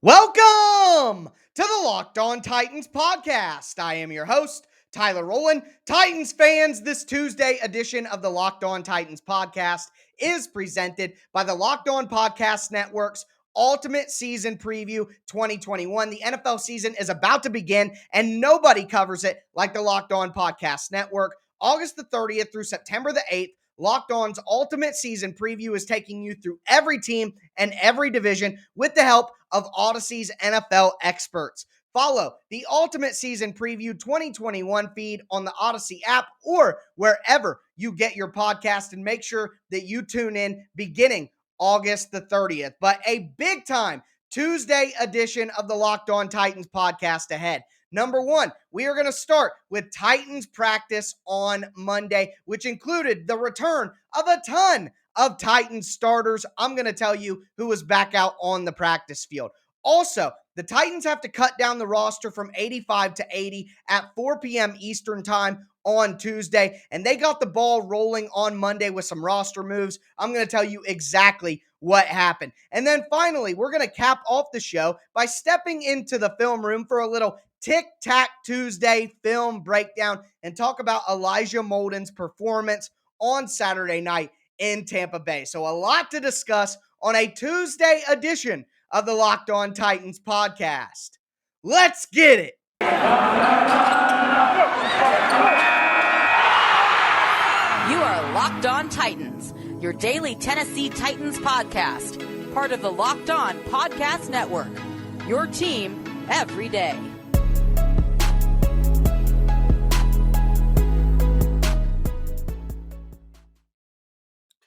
Welcome to the Locked On Titans podcast. I am your host, Tyler Rowland. Titans fans, this Tuesday edition of the Locked On Titans podcast is presented by the Locked On Podcast Network's Ultimate Season Preview 2021. The NFL season is about to begin, and nobody covers it like the Locked On Podcast Network. August the 30th through September the 8th, Locked On's Ultimate Season Preview is taking you through every team and every division with the help of Odyssey's NFL experts. Follow the Ultimate Season Preview 2021 feed on the Odyssey app or wherever you get your podcast, and make sure that you tune in beginning August the 30th. But a big time Tuesday edition of the Locked On Titans podcast ahead. Number one, we are going to start with Titans practice on Monday, which included the return of a ton of Titans starters. I'm going to tell you who was back out on the practice field. Also, the Titans have to cut down the roster from 85 to 80 at 4 p.m. Eastern time on Tuesday, and they got the ball rolling on Monday with some roster moves. I'm going to tell you exactly what happened. And then finally, we're going to cap off the show by stepping into the film room for a little Tic Tac Tuesday film breakdown and talk about Elijah Molden's performance on Saturday night in Tampa Bay. So a lot to discuss on a Tuesday edition of the Locked On Titans podcast. Let's get it. You are Locked On Titans, your daily Tennessee Titans podcast, part of the Locked On Podcast Network, your team every day.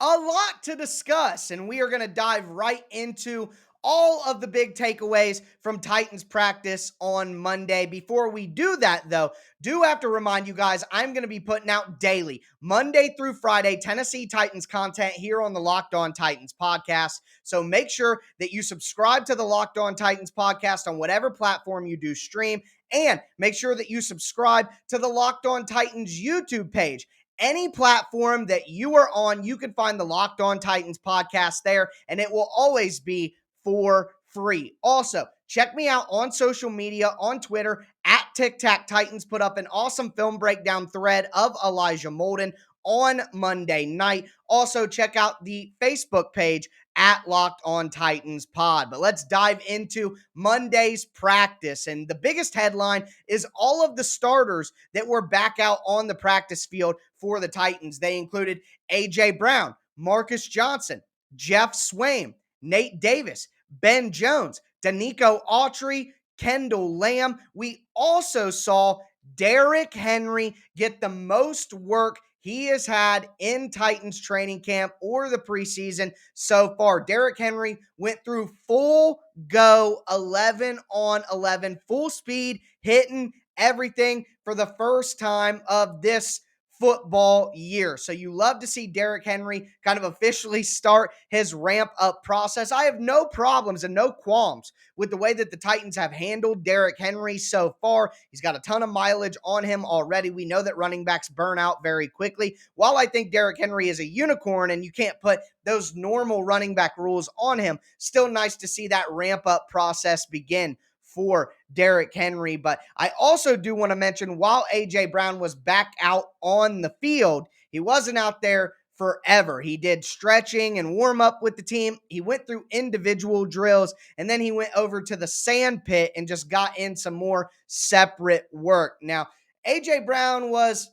A lot to discuss, and we are going to dive right into all of the big takeaways from Titans practice on Monday. Before we do that, though, do have to remind you guys, I'm going to be putting out daily, Monday through Friday, Tennessee Titans content here on the Locked On Titans podcast. So make sure that you subscribe to the Locked On Titans podcast on whatever platform you do stream, and make sure that you subscribe to the Locked On Titans YouTube page. Any platform that you are on, you can find the Locked On Titans podcast there, and it will always be for free. Also, check me out on social media, on Twitter, at Tic Tac Titans. Put up an awesome film breakdown thread of Elijah Molden on Monday night. Also, check out the Facebook page at Locked On Titans Pod. But let's dive into Monday's practice. And the biggest headline is all of the starters that were back out on the practice field for the Titans. They included A.J. Brown, Marcus Johnson, Jeff Swaim, Nate Davis, Ben Jones, Denico Autry, Kendall Lamb. We also saw Derrick Henry get the most work he has had in Titans training camp or the preseason so far. Derrick Henry went through full go 11 on 11, full speed, hitting everything for the first time of this football year. So you love to see Derrick Henry kind of officially start his ramp up process. I have no problems and no qualms with the way that the Titans have handled Derrick Henry so far. He's got a ton of mileage on him already. We know that running backs burn out very quickly. While I think Derrick Henry is a unicorn and you can't put those normal running back rules on him, still nice to see that ramp up process begin for Derrick Henry. But I also do want to mention, while A.J. Brown was back out on the field, he wasn't out there forever. He did stretching and warm up with the team. He went through individual drills, and then he went over to the sand pit and just got in some more separate work. Now, A.J. Brown was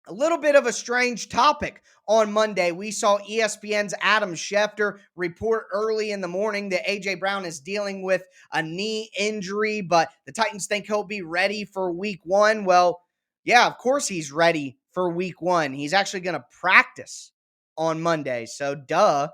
a little bit of a strange topic on Monday. We saw ESPN's Adam Schefter report early in the morning that A.J. Brown is dealing with a knee injury, but the Titans think he'll be ready for week one. Well, yeah, of course he's ready for week one. He's actually going to practice on Monday, so duh.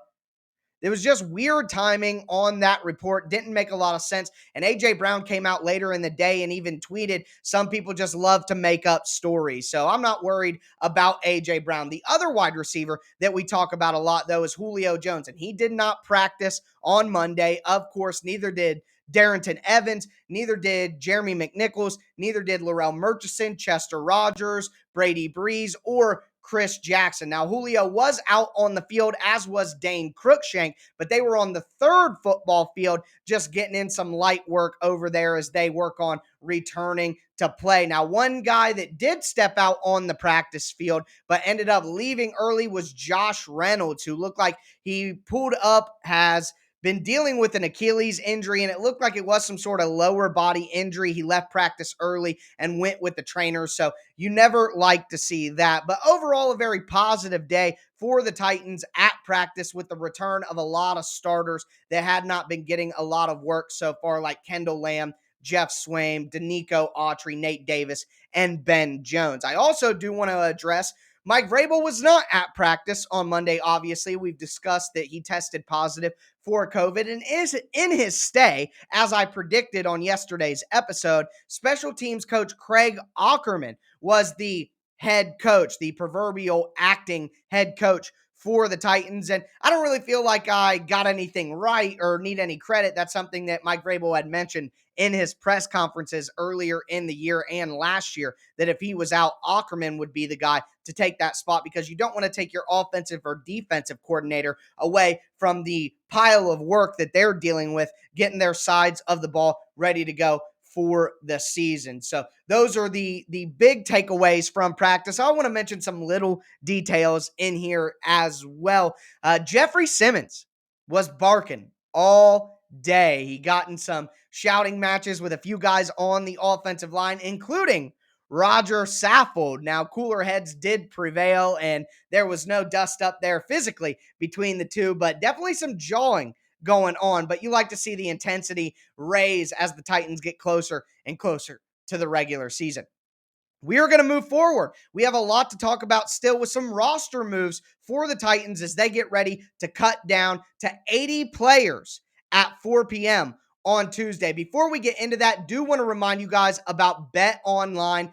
It was just weird timing on that report. Didn't make a lot of sense. And A.J. Brown came out later in the day and even tweeted, some people just love to make up stories. So I'm not worried about A.J. Brown. The other wide receiver that we talk about a lot, though, is Julio Jones. And he did not practice on Monday. Of course, neither did Darrington Evans, neither did Jeremy McNichols, neither did Laurel Murchison, Chester Rogers, Brady Breeze, or Chris Jackson. Now, Julio was out on the field, as was Dane Cruikshank, but they were on the third football field just getting in some light work over there as they work on returning to play. Now, one guy that did step out on the practice field but ended up leaving early was Josh Reynolds, who looked like he pulled up, has been dealing with an Achilles injury, and it looked like it was some sort of lower body injury. He left practice early and went with the trainer, so you never like to see that. But overall, a very positive day for the Titans at practice with the return of a lot of starters that had not been getting a lot of work so far, like Kendall Lamb, Jeff Swaim, Denico Autry, Nate Davis, and Ben Jones. I also do want to address Mike Vrabel was not at practice on Monday. Obviously, we've discussed that he tested positive for COVID and is in his stay, as I predicted on yesterday's episode. Special teams coach Craig Ackerman was the head coach, the proverbial acting head coach for the Titans. And I don't really feel like I got anything right or need any credit. That's something that Mike Vrabel had mentioned in his press conferences earlier in the year and last year, that if he was out, Ackerman would be the guy to take that spot, because you don't want to take your offensive or defensive coordinator away from the pile of work that they're dealing with, getting their sides of the ball ready to go for the season. So those are the big takeaways from practice. I want to mention some little details in here as well. Jeffrey Simmons was barking all day. He got in some shouting matches with a few guys on the offensive line, including Roger Saffold. Now, cooler heads did prevail, and there was no dust up there physically between the two, but definitely some jawing going on. But you like to see the intensity raise as the Titans get closer and closer to the regular season. We are going to move forward. We have a lot to talk about still with some roster moves for the Titans as they get ready to cut down to 80 players at 4 p.m. on Tuesday. Before we get into that, do want to remind you guys about betonline.ag.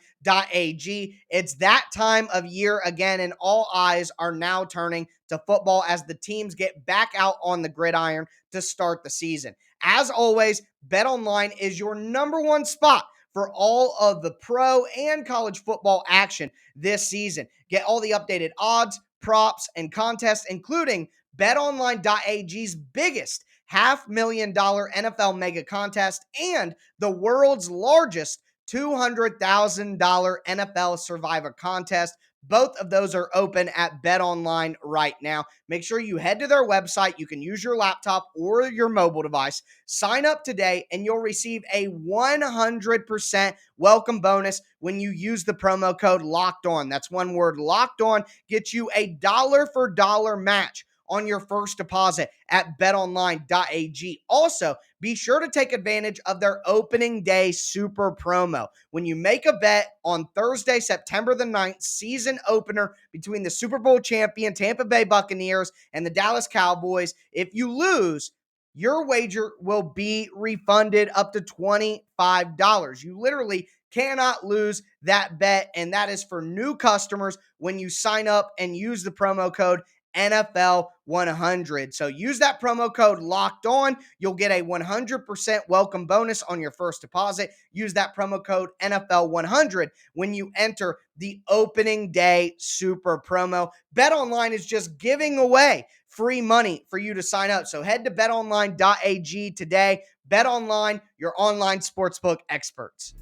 It's that time of year again, and all eyes are now turning to football as the teams get back out on the gridiron to start the season. As always, BetOnline is your number one spot for all of the pro and college football action this season. Get all the updated odds, props, and contests, including betonline.ag's biggest $500,000 NFL mega contest and the world's largest $200,000 NFL Survivor contest. Both of those are open at BetOnline right now. Make sure you head to their website. You can use your laptop or your mobile device. Sign up today, and you'll receive a 100% welcome bonus when you use the promo code Locked On. That's one word, Locked On. Gets you a dollar for dollar match on your first deposit at betonline.ag. Also, be sure to take advantage of their opening day super promo. When you make a bet on Thursday, September the 9th, season opener between the Super Bowl champion Tampa Bay Buccaneers and the Dallas Cowboys, if you lose, your wager will be refunded up to $25. You literally cannot lose that bet, and that is for new customers when you sign up and use the promo code NFL 100. So use that promo code Locked On. You'll get a 100% welcome bonus on your first deposit. Use that promo code NFL 100 when you enter the opening day super promo. BetOnline is just giving away free money for you to sign up. So head to betonline.ag today. BetOnline, your online sportsbook experts.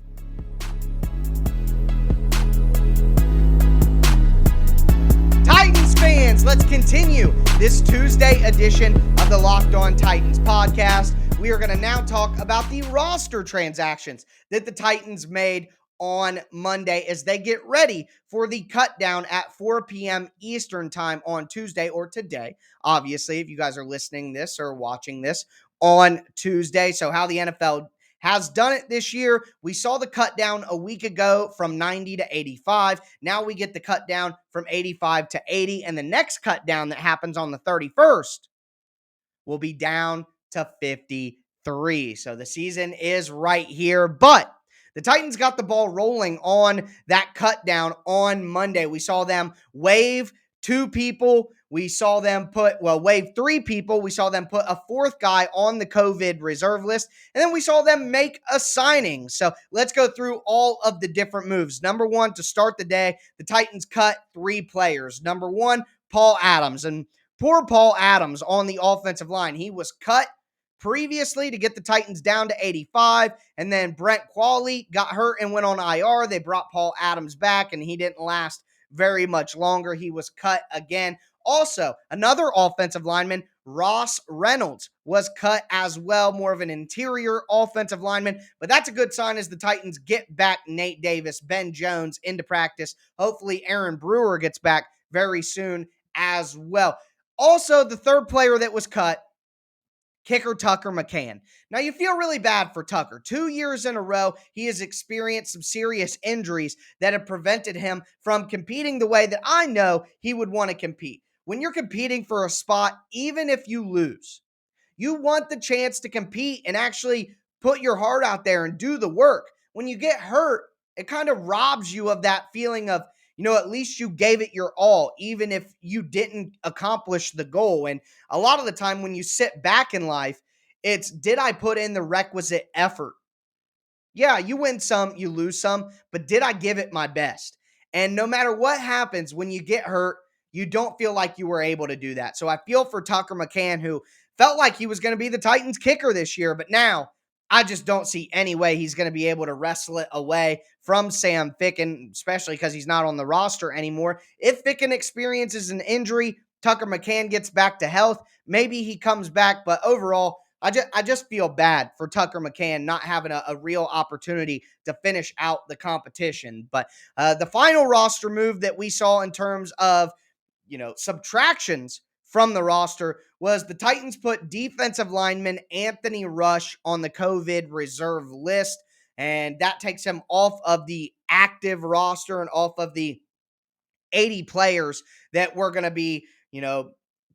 Titans fans, let's continue this Tuesday edition of the Locked On Titans podcast. We are going to now talk about the roster transactions that the Titans made on Monday as they get ready for the cutdown at 4 p.m. Eastern time on Tuesday, or today, obviously, if you guys are listening this or watching this on Tuesday. So how the NFL has done it this year. We saw the cut down a week ago from 90 to 85. Now we get the cut down from 85 to 80. And the next cut down that happens on the 31st will be down to 53. So the season is right here. But the Titans got the ball rolling on that cut down on Monday. We saw them waive two people. We saw them waive three people. We saw them put a fourth guy on the COVID reserve list. And then we saw them make a signing. So let's go through all of the different moves. Number one, to start the day, the Titans cut three players. Number one, Paul Adams. And poor Paul Adams on the offensive line. He was cut previously to get the Titans down to 85. And then Brent Qualley got hurt and went on IR. They brought Paul Adams back, and he didn't last very much longer. He was cut again. Also, another offensive lineman, Ross Reynolds, was cut as well, more of an interior offensive lineman. But that's a good sign as the Titans get back Nate Davis, Ben Jones into practice. Hopefully, Aaron Brewer gets back very soon as well. Also, the third player that was cut, kicker Tucker McCann. Now, you feel really bad for Tucker. 2 years in a row, he has experienced some serious injuries that have prevented him from competing the way that I know he would want to compete. When you're competing for a spot, even if you lose, you want the chance to compete and actually put your heart out there and do the work. When you get hurt, it kind of robs you of that feeling of, at least you gave it your all, even if you didn't accomplish the goal. And a lot of the time when you sit back in life, it's, did I put in the requisite effort? Yeah, you win some, you lose some, but did I give it my best? And no matter what happens, when you get hurt, you don't feel like you were able to do that. So I feel for Tucker McCann, who felt like he was going to be the Titans kicker this year, but now I just don't see any way he's going to be able to wrestle it away from Sam Ficken, especially because he's not on the roster anymore. If Ficken experiences an injury, Tucker McCann gets back to health, maybe he comes back, but overall, I just feel bad for Tucker McCann not having a real opportunity to finish out the competition. But the final roster move that we saw in terms of, subtractions from the roster was the Titans put defensive lineman Anthony Rush on the COVID reserve list. And that takes him off of the active roster and off of the 80 players that we're going to be,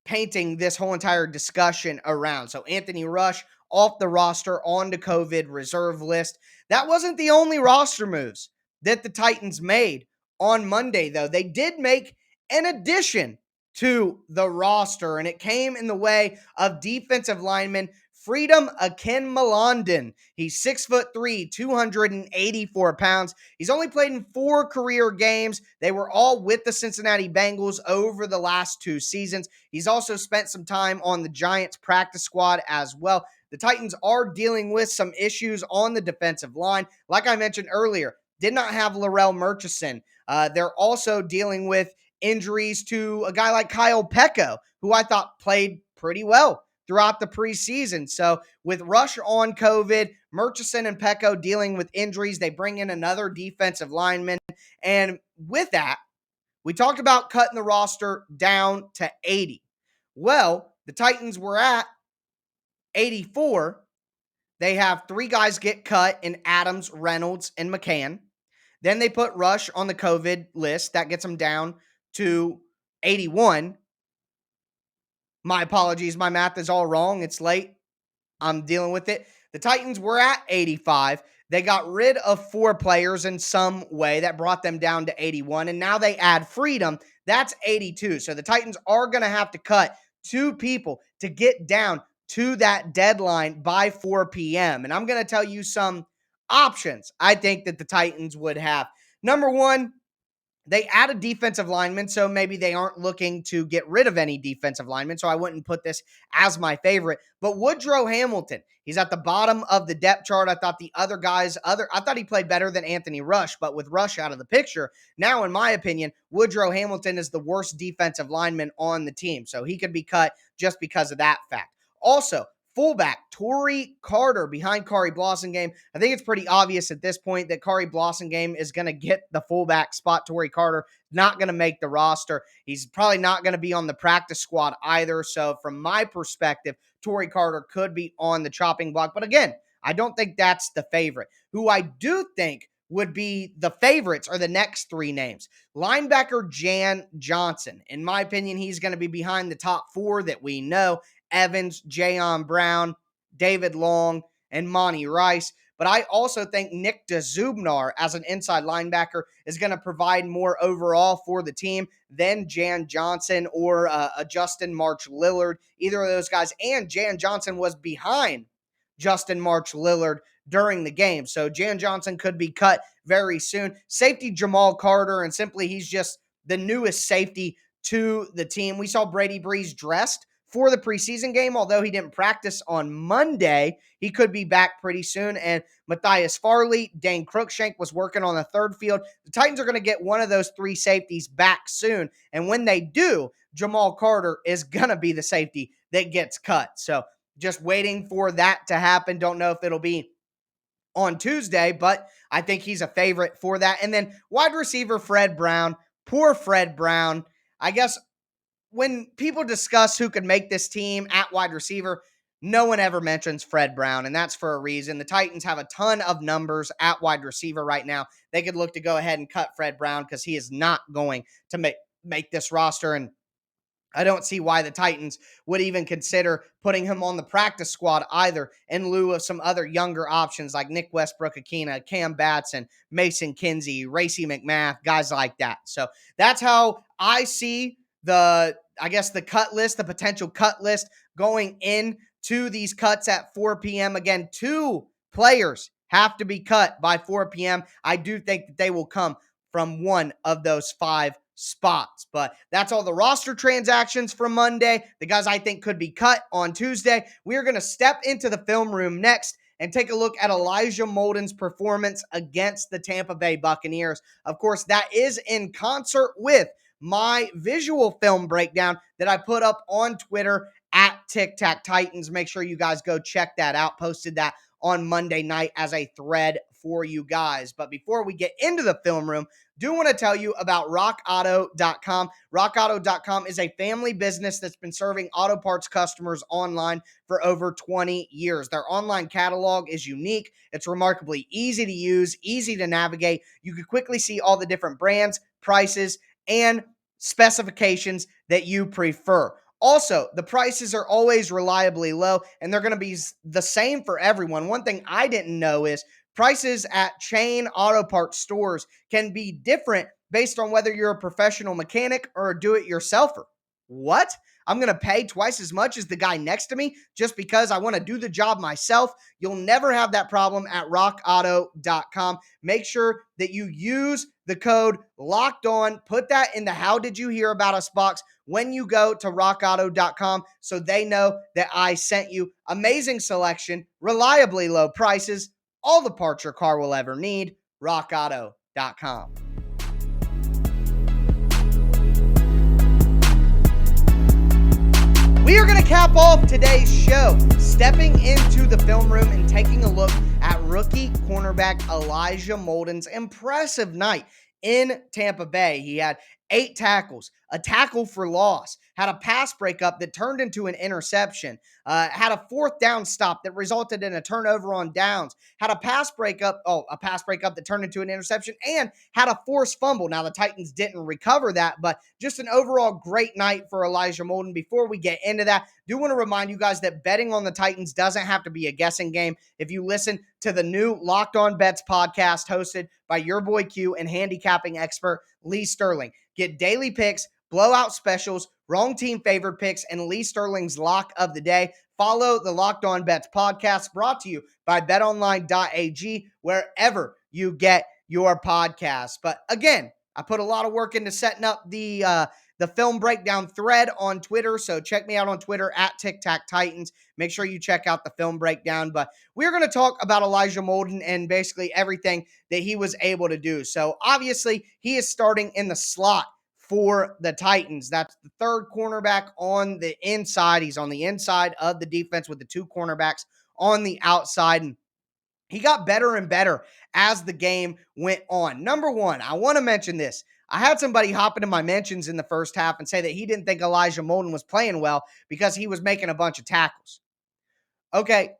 painting this whole entire discussion around. So Anthony Rush off the roster on the COVID reserve list. That wasn't the only roster moves that the Titans made on Monday, though. They did make an addition to the roster, and it came in the way of defensive lineman Freedom Akinmolandon. He's 6'3", 284 pounds. He's only played in 4 career games. They were all with the Cincinnati Bengals over the last 2 seasons. He's also spent some time on the Giants practice squad as well. The Titans are dealing with some issues on the defensive line. Like I mentioned earlier, did not have Laurel Murchison. They're also dealing with injuries to a guy like Kyle Pecco, who I thought played pretty well throughout the preseason. So with Rush on COVID, Murchison and Pecco dealing with injuries, they bring in another defensive lineman. And with that, we talked about cutting the roster down to 80. Well, the Titans were at 84. They have 3 guys get cut in Adams, Reynolds, and McCann. Then they put Rush on the COVID list. That gets them down to 81. My apologies. My math is all wrong. It's late. I'm dealing with it. The Titans were at 85. They got rid of 4 players in some way. That brought them down to 81. And now they add Freedom. That's 82. So the Titans are going to have to cut 2 people to get down to that deadline by 4 p.m. And I'm going to tell you some options I think that the Titans would have. Number one, they add a defensive lineman, so maybe they aren't looking to get rid of any defensive linemen, so I wouldn't put this as my favorite. But Woodrow Hamilton, he's at the bottom of the depth chart. I thought I thought he played better than Anthony Rush, but with Rush out of the picture, now in my opinion, Woodrow Hamilton is the worst defensive lineman on the team, so he could be cut just because of that fact. Also, fullback Torrey Carter behind Kari Blossingame. I think it's pretty obvious at this point that Kari Blossingame is going to get the fullback spot. Torrey Carter not going to make the roster. He's probably not going to be on the practice squad either. So from my perspective, Torrey Carter could be on the chopping block. But again, I don't think that's the favorite. Who I do think would be the favorites are the next 3 names. Linebacker Jan Johnson. In my opinion, he's going to be behind the top 4 that we know. Evans, Jayon Brown, David Long, and Monty Rice. But I also think Nick DeZubnar as an inside linebacker is going to provide more overall for the team than Jan Johnson or a Justin March Lillard, either of those guys. And Jan Johnson was behind Justin March Lillard during the game. So Jan Johnson could be cut very soon. Safety Jamal Carter, and simply he's just the newest safety to the team. We saw Brady Breeze dressed for the preseason game, although he didn't practice on Monday. He could be back pretty soon. And Matthias Farley, Dane Cruikshank was working on the third field. The Titans are going to get one of those three safeties back soon. And when they do, Jamal Carter is going to be the safety that gets cut. So just waiting for that to happen. Don't know if it'll be on Tuesday, but I think he's a favorite for that. And then wide receiver Fred Brown, poor Fred Brown. I guess when people discuss who could make this team at wide receiver, no one ever mentions Fred Brown, and that's for a reason. The Titans have a ton of numbers at wide receiver right now. They could look to go ahead and cut Fred Brown because he is not going to make this roster, and I don't see why the Titans would even consider putting him on the practice squad either, in lieu of some other younger options like Nick Westbrook-Akina, Cam Batson, Mason Kinsey, Racy McMath, guys like that. So that's how I see the cut list, the potential cut list going into these cuts at 4 p.m. Again, 2 players have to be cut by 4 p.m. I do think that they will come from one of those 5 spots. But that's all the roster transactions for Monday. The guys I think could be cut on Tuesday. We are going to step into the film room next and take a look at Elijah Molden's performance against the Tampa Bay Buccaneers. Of course, that is in concert with my visual film breakdown that I put up on Twitter at Tic Tac Titans. Make sure you guys go check that out. Posted that on Monday night as a thread for you guys. But before we get into the film room, do want to tell you about rockauto.com. Rockauto.com is a family business that's been serving auto parts customers online for over 20 years. Their online catalog is unique. It's remarkably easy to use, easy to navigate. You can quickly see all the different brands, prices, and specifications that you prefer. Also, the prices are always reliably low, and they're going to be the same for everyone. One thing I didn't know is prices at chain auto parts stores can be different based on whether you're a professional mechanic or a do-it-yourselfer. What? I'm going to pay twice as much as the guy next to me just because I want to do the job myself? You'll never have that problem at rockauto.com. Make sure that you use the code Locked On. Put that in the How Did You Hear About Us box when you go to rockauto.com so they know that I sent you. Amazing selection, reliably low prices, all the parts your car will ever need. rockauto.com. We are going to cap off today's show, stepping into the film room and taking a look at rookie cornerback Elijah Molden's impressive night in Tampa Bay. He had 8 tackles, a tackle for loss, had a pass breakup that turned into an interception, had a 4th down stop that resulted in a turnover on downs, had a pass breakup that turned into an interception, and had a forced fumble. Now, the Titans didn't recover that, but just an overall great night for Elijah Molden. Before we get into that, do want to remind you guys that betting on the Titans doesn't have to be a guessing game. If you listen to the new Locked On Bets podcast hosted by your boy Q and handicapping expert Lee Sterling, get daily picks, blowout specials, wrong team favored picks, and Lee Sterling's lock of the day. Follow the Locked On Bets podcast, brought to you by betonline.ag, wherever you get your podcasts. But again, I put a lot of work into setting up the film breakdown thread on Twitter, so check me out on Twitter at Tic Tac Titans. Make sure you check out the film breakdown. But we're going to talk about Elijah Molden and basically everything that he was able to do. So obviously, he is starting in the slot for the Titans. That's the 3rd cornerback on the inside. He's on the inside of the defense with the 2 cornerbacks on the outside. And he got better and better as the game went on. Number one, I want to mention this. I had somebody hop into my mentions in the first half and say that he didn't think Elijah Molden was playing well because he was making a bunch of tackles. Okay,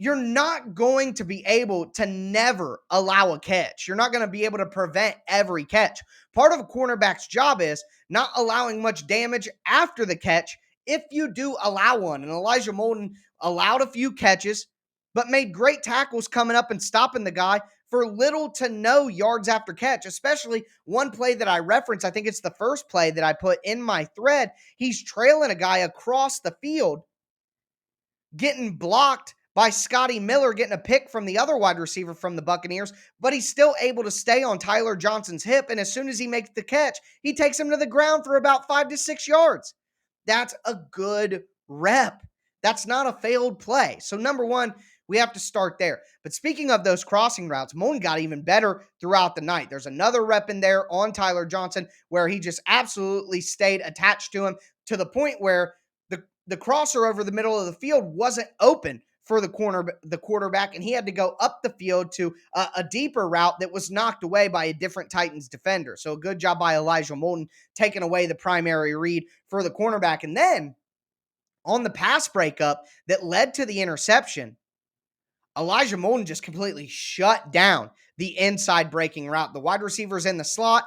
you're not going to be able to never allow a catch. You're not going to be able to prevent every catch. Part of a cornerback's job is not allowing much damage after the catch if you do allow one. And Elijah Molden allowed a few catches, but made great tackles coming up and stopping the guy for little to no yards after catch, especially one play that I referenced. I think it's the first play that I put in my thread. He's trailing a guy across the field, getting blocked by Scotty Miller, getting a pick from the other wide receiver from the Buccaneers, but he's still able to stay on Tyler Johnson's hip. And as soon as he makes the catch, he takes him to the ground for about 5 to 6 yards. That's a good rep. That's not a failed play. So, number one, we have to start there. But speaking of those crossing routes, Molden got even better throughout the night. There's another rep in there on Tyler Johnson where he just absolutely stayed attached to him to the point where the crosser over the middle of the field wasn't open for the quarterback, and he had to go up the field to a deeper route that was knocked away by a different Titans defender. So a good job by Elijah Molden taking away the primary read for the cornerback. And then on the pass breakup that led to the interception, Elijah Molden just completely shut down the inside breaking route. The wide receiver's in the slot.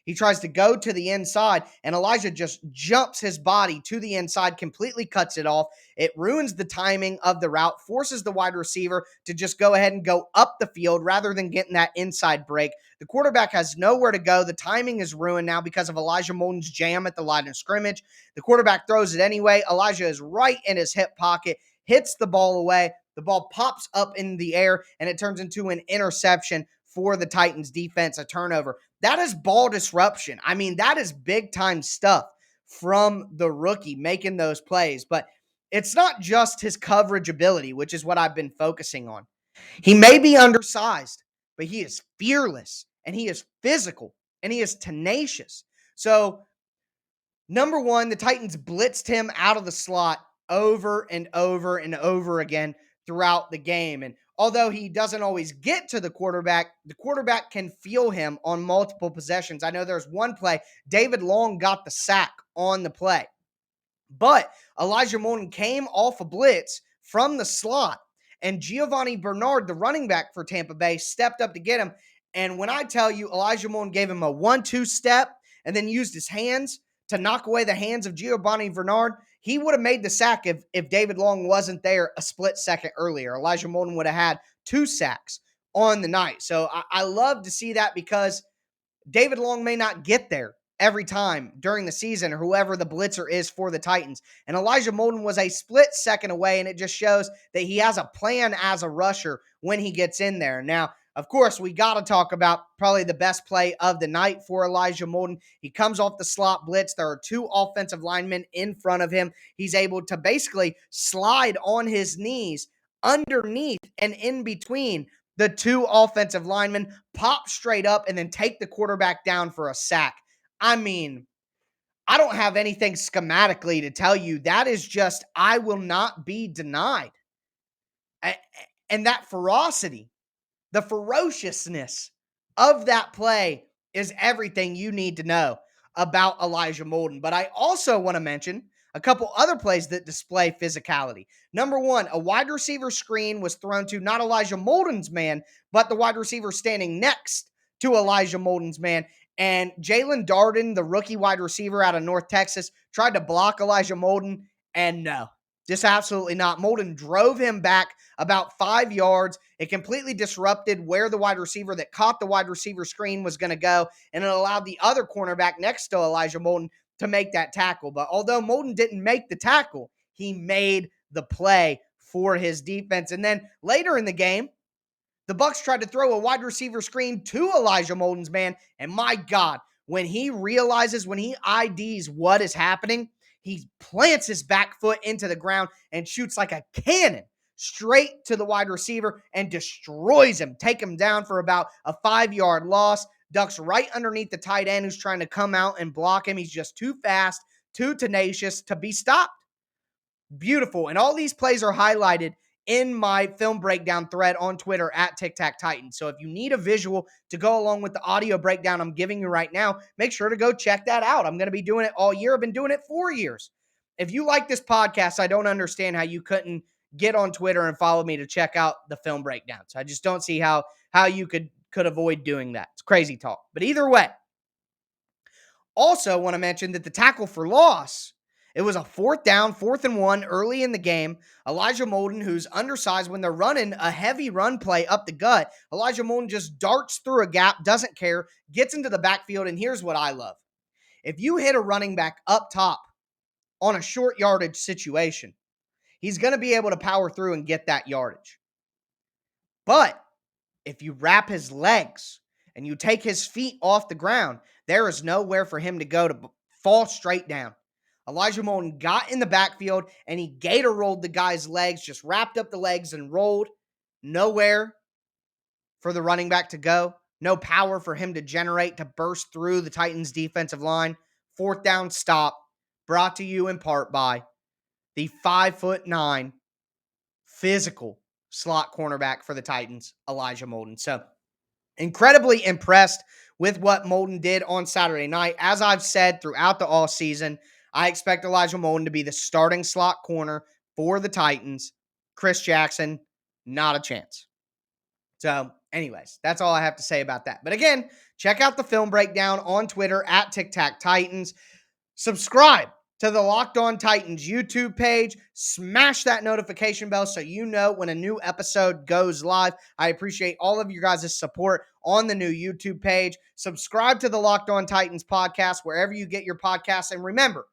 He tries to go to the inside, and Elijah just jumps his body to the inside, completely cuts it off. It ruins the timing of the route, forces the wide receiver to just go ahead and go up the field rather than getting that inside break. The quarterback has nowhere to go. The timing is ruined now because of Elijah Molden's jam at the line of scrimmage. The quarterback throws it anyway. Elijah is right in his hip pocket, hits the ball away. The ball pops up in the air, and it turns into an interception for the Titans defense, a turnover. That is ball disruption. I mean, that is big-time stuff from the rookie making those plays. But it's not just his coverage ability, which is what I've been focusing on. He may be undersized, but he is fearless, and he is physical, and he is tenacious. So, number one, the Titans blitzed him out of the slot over and over and over again throughout the game. And although he doesn't always get to the quarterback can feel him on multiple possessions. I know there's one play, David Long got the sack on the play, but Elijah Molden came off a blitz from the slot, and Giovanni Bernard, the running back for Tampa Bay, stepped up to get him. And when I tell you Elijah Molden gave him a 1-2 step and then used his hands to knock away the hands of Giovanni Bernard, he would have made the sack if David Long wasn't there a split second earlier. Elijah Molden would have had 2 sacks on the night. So I love to see that because David Long may not get there every time during the season, or whoever the blitzer is for the Titans. And Elijah Molden was a split second away, and it just shows that he has a plan as a rusher when he gets in there. Now, of course, we got to talk about probably the best play of the night for Elijah Molden. He comes off the slot blitz. There are 2 offensive linemen in front of him. He's able to basically slide on his knees underneath and in between the 2 offensive linemen, pop straight up, and then take the quarterback down for a sack. I mean, I don't have anything schematically to tell you. That is just, I will not be denied. And that ferocity, the ferociousness of that play is everything you need to know about Elijah Molden. But I also want to mention a couple other plays that display physicality. Number one, a wide receiver screen was thrown to not Elijah Molden's man, but the wide receiver standing next to Elijah Molden's man. And Jalen Darden, the rookie wide receiver out of North Texas, tried to block Elijah Molden, and no, just absolutely not. Molden drove him back about 5 yards. It completely disrupted where the wide receiver that caught the wide receiver screen was going to go, and it allowed the other cornerback next to Elijah Molden to make that tackle. But although Molden didn't make the tackle, he made the play for his defense. And then later in the game, the Bucs tried to throw a wide receiver screen to Elijah Molden's man, and my God, when he realizes, when he IDs what is happening, he plants his back foot into the ground and shoots like a cannon straight to the wide receiver and destroys him, take him down for about a 5-yard loss, ducks right underneath the tight end who's trying to come out and block him. He's just too fast, too tenacious to be stopped. Beautiful. And all these plays are highlighted in my film breakdown thread on Twitter at Tic Tac Titan. So if you need a visual to go along with the audio breakdown I'm giving you right now, make sure to go check that out. I'm going to be doing it all year. I've been doing it 4 years. If you like this podcast, I don't understand how you couldn't get on Twitter and follow me to check out the film breakdowns. I just don't see how you could avoid doing that. It's crazy talk. But either way, also want to mention that the tackle for loss It was a 4th down, 4th and 1 early in the game. Elijah Molden, who's undersized when they're running a heavy run play up the gut, Elijah Molden just darts through a gap, doesn't care, gets into the backfield, and here's what I love. If you hit a running back up top on a short yardage situation, he's going to be able to power through and get that yardage. But if you wrap his legs and you take his feet off the ground, there is nowhere for him to go to fall straight down. Elijah Molden got in the backfield and he gator rolled the guy's legs, just wrapped up the legs and rolled. Nowhere for the running back to go. No power for him to generate to burst through the Titans defensive line. 4th down stop, brought to you in part by the 5'9" physical slot cornerback for the Titans, Elijah Molden. So incredibly impressed with what Molden did on Saturday night. As I've said throughout the all season, I expect Elijah Molden to be the starting slot corner for the Titans. Chris Jackson, not a chance. So anyways, that's all I have to say about that. But again, check out the film breakdown on Twitter at TicTacTitans. Subscribe to the Locked On Titans YouTube page. Smash that notification bell so you know when a new episode goes live. I appreciate all of you guys' support on the new YouTube page. Subscribe to the Locked On Titans podcast wherever you get your podcasts. And remember,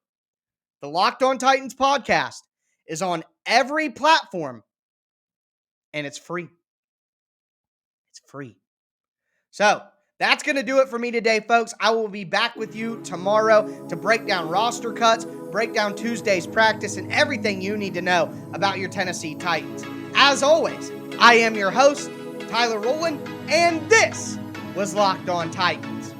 the Locked On Titans podcast is on every platform, and it's free. It's free. So that's going to do it for me today, folks. I will be back with you tomorrow to break down roster cuts, break down Tuesday's practice, and everything you need to know about your Tennessee Titans. As always, I am your host, Tyler Rowland, and this was Locked On Titans.